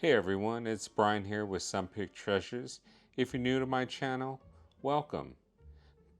Hey everyone, it's Brian here with Some Pick Treasures. If you're new to my channel, welcome.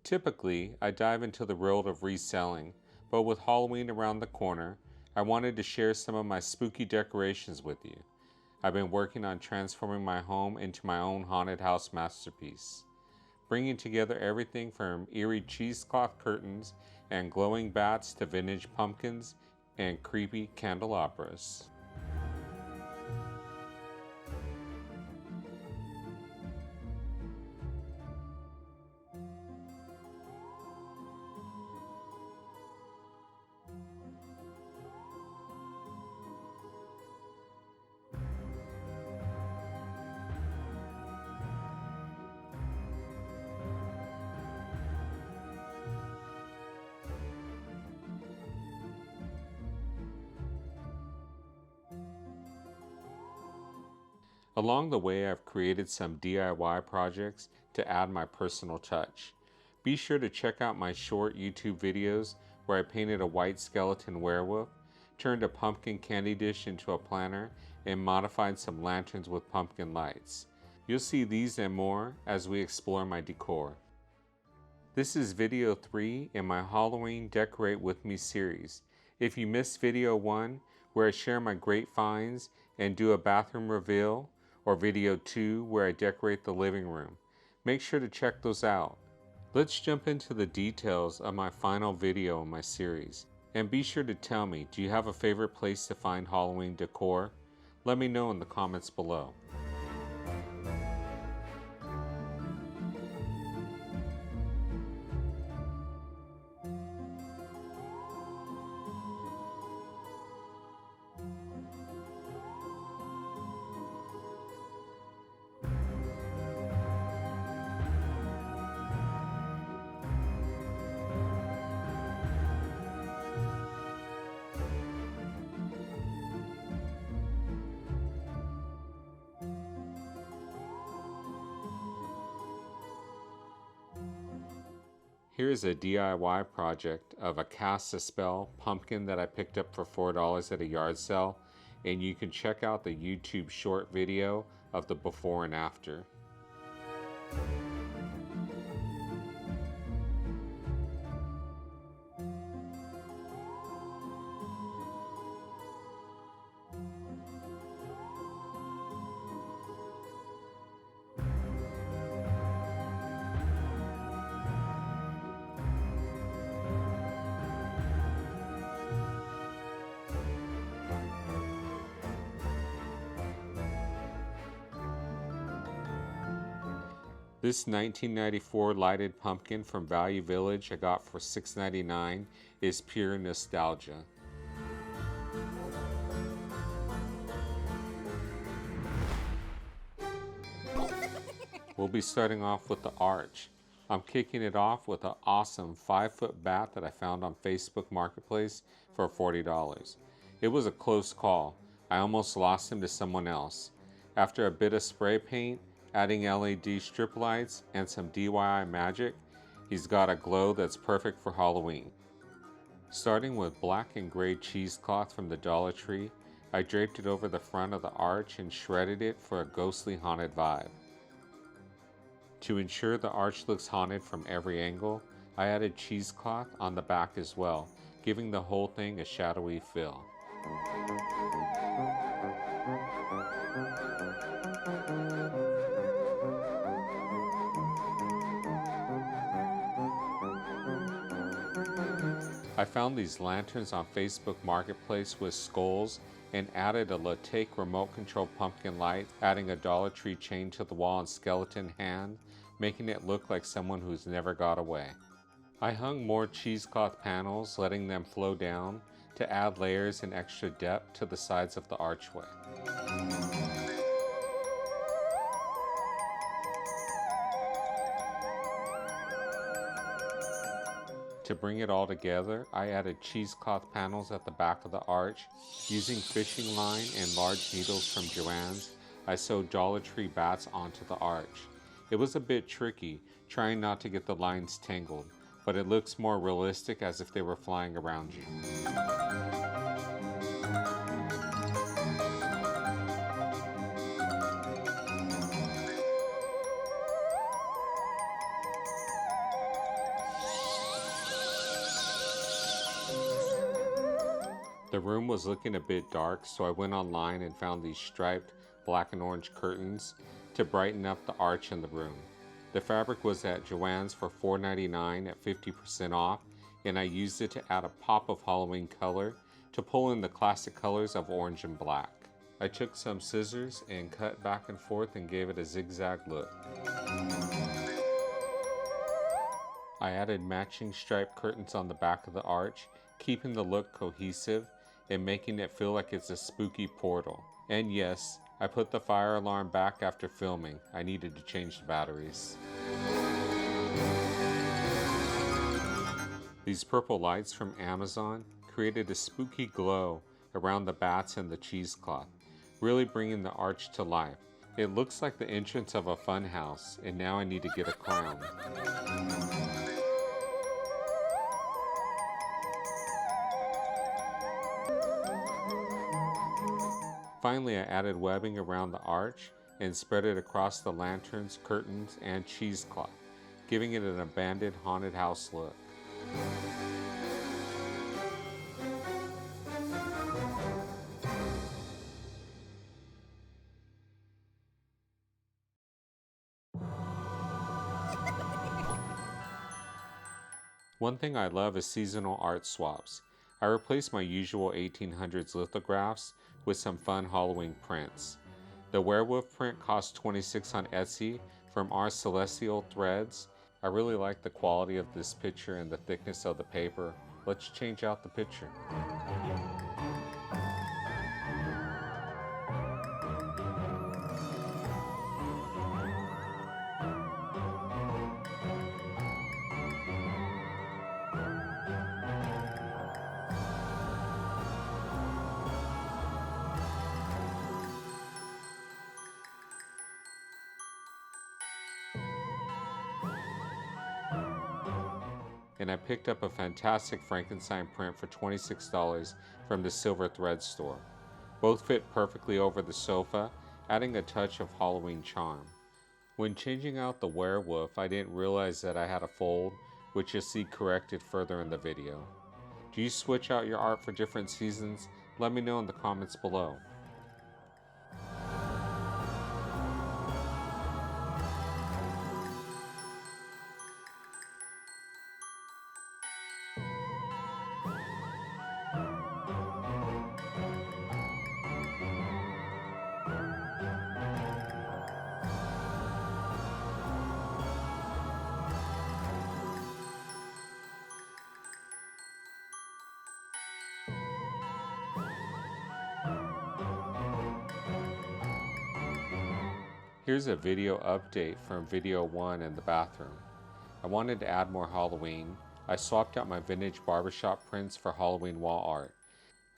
Typically, I dive into the world of reselling, but with Halloween around the corner, I wanted to share some of my spooky decorations with you. I've been working on transforming my home into my own haunted house masterpiece, bringing together everything from eerie cheesecloth curtains and glowing bats to vintage pumpkins and creepy candelabras. Along the way, I've created some DIY projects to add my personal touch. Be sure to check out my short YouTube videos where I painted a white skeleton werewolf, turned a pumpkin candy dish into a planter, and modified some lanterns with pumpkin lights. You'll see these and more as we explore my decor. This is video 3 in my Halloween Decorate With Me series. If you missed video 1, where I share my great finds and do a bathroom reveal, or video 2 where I decorate the living room, make sure to check those out. Let's jump into the details of my final video in my series. And be sure to tell me, do you have a favorite place to find Halloween decor? Let me know in the comments below. Here's a DIY project of a cast a spell pumpkin that I picked up for $4 at a yard sale, and you can check out the YouTube short video of the before and after. This 1994 lighted pumpkin from Value Village I got for $6.99 is pure nostalgia. We'll be starting off with the arch. I'm kicking it off with an awesome 5-foot bat that I found on Facebook Marketplace for $40. It was a close call. I almost lost him to someone else. After a bit of spray paint, adding LED strip lights, and some DIY magic, he's got a glow that's perfect for Halloween. Starting with black and gray cheesecloth from the Dollar Tree, I draped it over the front of the arch and shredded it for a ghostly haunted vibe. To ensure the arch looks haunted from every angle, I added cheesecloth on the back as well, giving the whole thing a shadowy feel. I found these lanterns on Facebook Marketplace with skulls and added a Latte remote control pumpkin light, adding a Dollar Tree chain to the wall and skeleton hand, making it look like someone who's never got away. I hung more cheesecloth panels, letting them flow down to add layers and extra depth to the sides of the archway. To bring it all together, I added cheesecloth panels at the back of the arch. Using fishing line and large needles from Joann's, I sewed Dollar Tree bats onto the arch. It was a bit tricky, trying not to get the lines tangled, but it looks more realistic as if they were flying around you. The room was looking a bit dark, so I went online and found these striped black and orange curtains to brighten up the arch in the room. The fabric was at Joann's for $4.99 at 50% off, and I used it to add a pop of Halloween color to pull in the classic colors of orange and black. I took some scissors and cut back and forth and gave it a zigzag look. I added matching striped curtains on the back of the arch, keeping the look cohesive and making it feel like it's a spooky portal. And yes, I put the fire alarm back after filming. I needed to change the batteries. These purple lights from Amazon created a spooky glow around the bats and the cheesecloth, really bringing the arch to life. It looks like the entrance of a fun house, and now I need to get a clown. Finally, I added webbing around the arch and spread it across the lanterns, curtains, and cheesecloth, giving it an abandoned haunted house look. One thing I love is seasonal art swaps. I replaced my usual 1800s lithographs with some fun Halloween prints. The werewolf print cost $26 on Etsy from Our Celestial Threads. I really like the quality of this picture and the thickness of the paper. Let's change out the picture. And I picked up a fantastic Frankenstein print for $26 from the Silver Thread store. Both fit perfectly over the sofa, adding a touch of Halloween charm. When changing out the werewolf, I didn't realize that I had a fold, which you'll see corrected further in the video. Do you switch out your art for different seasons? Let me know in the comments below. Here's a video update from video 1 in the bathroom. I wanted to add more Halloween. I swapped out my vintage barbershop prints for Halloween wall art.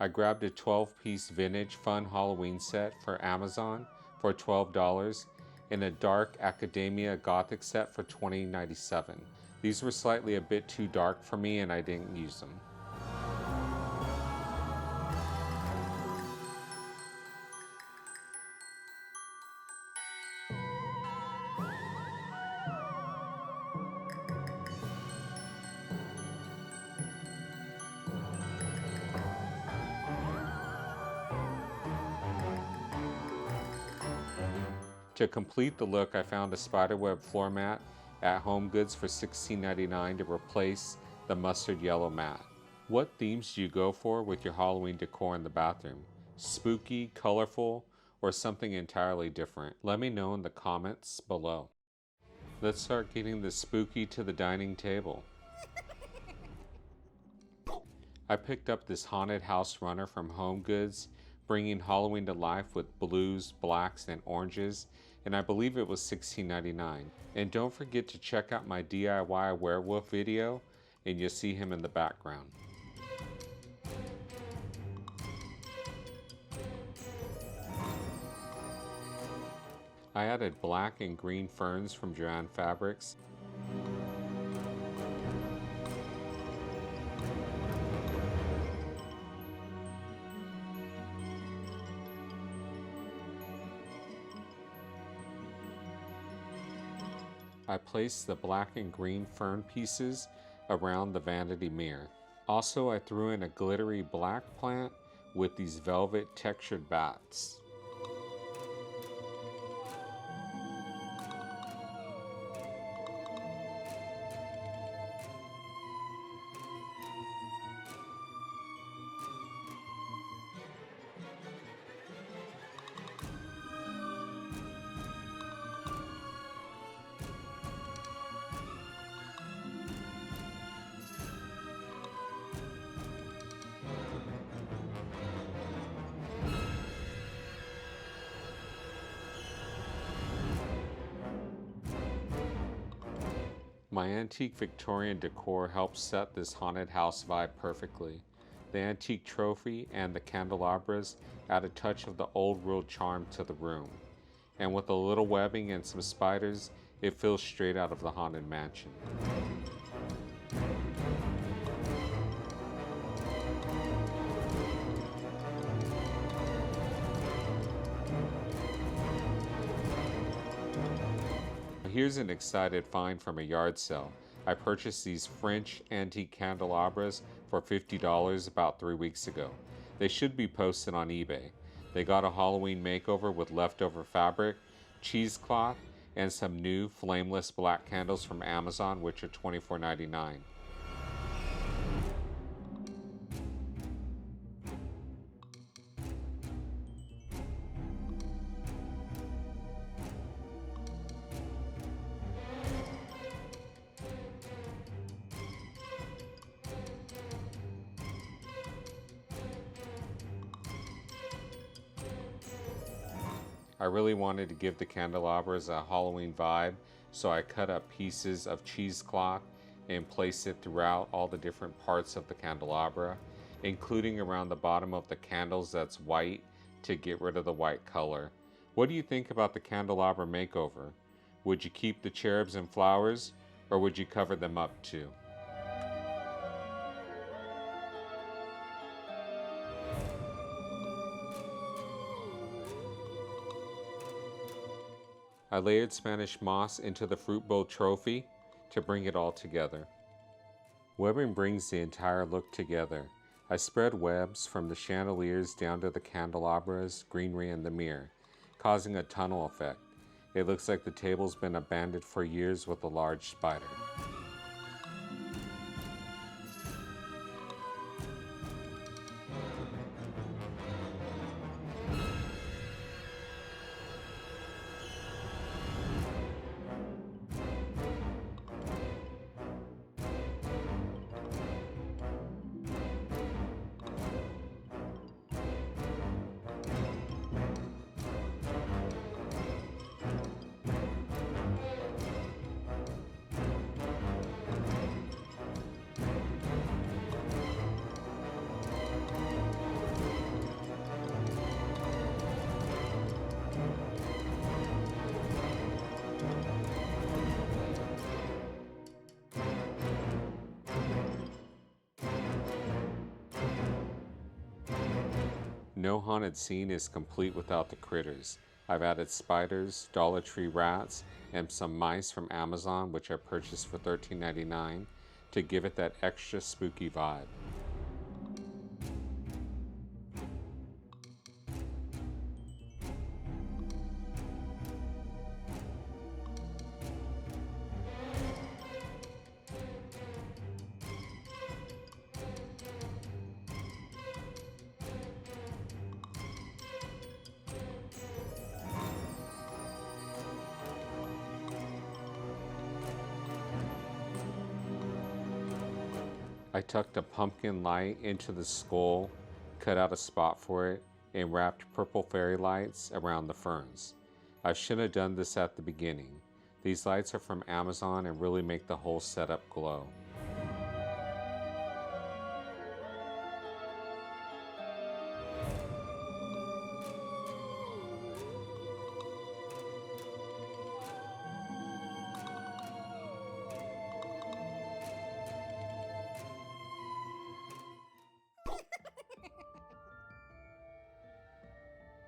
I grabbed a 12-piece vintage fun Halloween set for Amazon for $12 and a dark Academia Gothic set for $20.97. These were slightly a bit too dark for me and I didn't use them. To complete the look, I found a spiderweb floor mat at HomeGoods for $16.99 to replace the mustard yellow mat. What themes do you go for with your Halloween decor in the bathroom? Spooky, colorful, or something entirely different? Let me know in the comments below. Let's start getting the spooky to the dining table. I picked up this haunted house runner from HomeGoods, bringing Halloween to life with blues, blacks, and oranges, and I believe it was $16.99. And don't forget to check out my DIY werewolf video, and you'll see him in the background. I added black and green ferns from Joann Fabrics. I placed the black and green fern pieces around the vanity mirror. Also, I threw in a glittery black plant with these velvet textured bats. My antique Victorian decor helps set this haunted house vibe perfectly. The antique trophy and the candelabras add a touch of the old world charm to the room. And with a little webbing and some spiders, it feels straight out of the haunted mansion. Here's an excited find from a yard sale. I purchased these French antique candelabras for $50 about 3 weeks ago. They should be posted on eBay. They got a Halloween makeover with leftover fabric, cheesecloth, and some new flameless black candles from Amazon, which are $24.99. I really wanted to give the candelabras a Halloween vibe, so I cut up pieces of cheesecloth and placed it throughout all the different parts of the candelabra, including around the bottom of the candles that's white to get rid of the white color. What do you think about the Candelabra Makeover? Would you keep the cherubs and flowers, or would you cover them up too? I layered Spanish moss into the fruit bowl trophy to bring it all together. Webbing brings the entire look together. I spread webs from the chandeliers down to the candelabras, greenery, and the mirror, causing a tunnel effect. It looks like the table's been abandoned for years with a large spider. No haunted scene is complete without the critters. I've added spiders, Dollar Tree rats, and some mice from Amazon, which I purchased for $13.99 to give it that extra spooky vibe. I tucked a pumpkin light into the skull, cut out a spot for it, and wrapped purple fairy lights around the ferns. I should have done this at the beginning. These lights are from Amazon and really make the whole setup glow.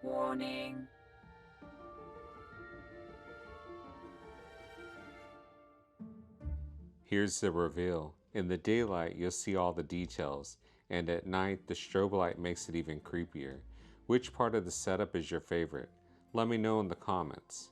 Warning. Here's the reveal. In the daylight, you'll see all the details. and at night the strobe light makes it even creepier. Which part of the setup is your favorite? Let me know in the comments.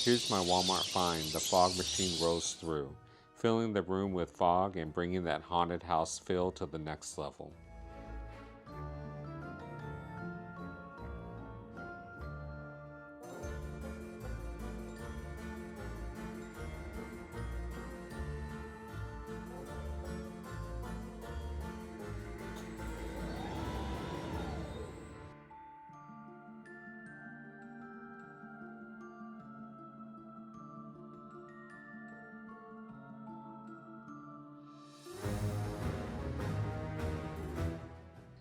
Here's my Walmart find. The fog machine rolls through, filling the room with fog and bringing that haunted house feel to the next level.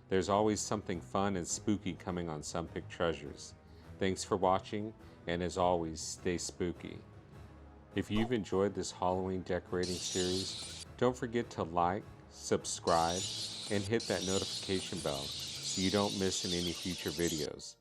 There's always something fun and spooky coming on Some Pick Treasures. Thanks for watching, and as always, stay spooky. If you've enjoyed this Halloween decorating series, don't forget to like, subscribe, and hit that notification bell so you don't miss any future videos.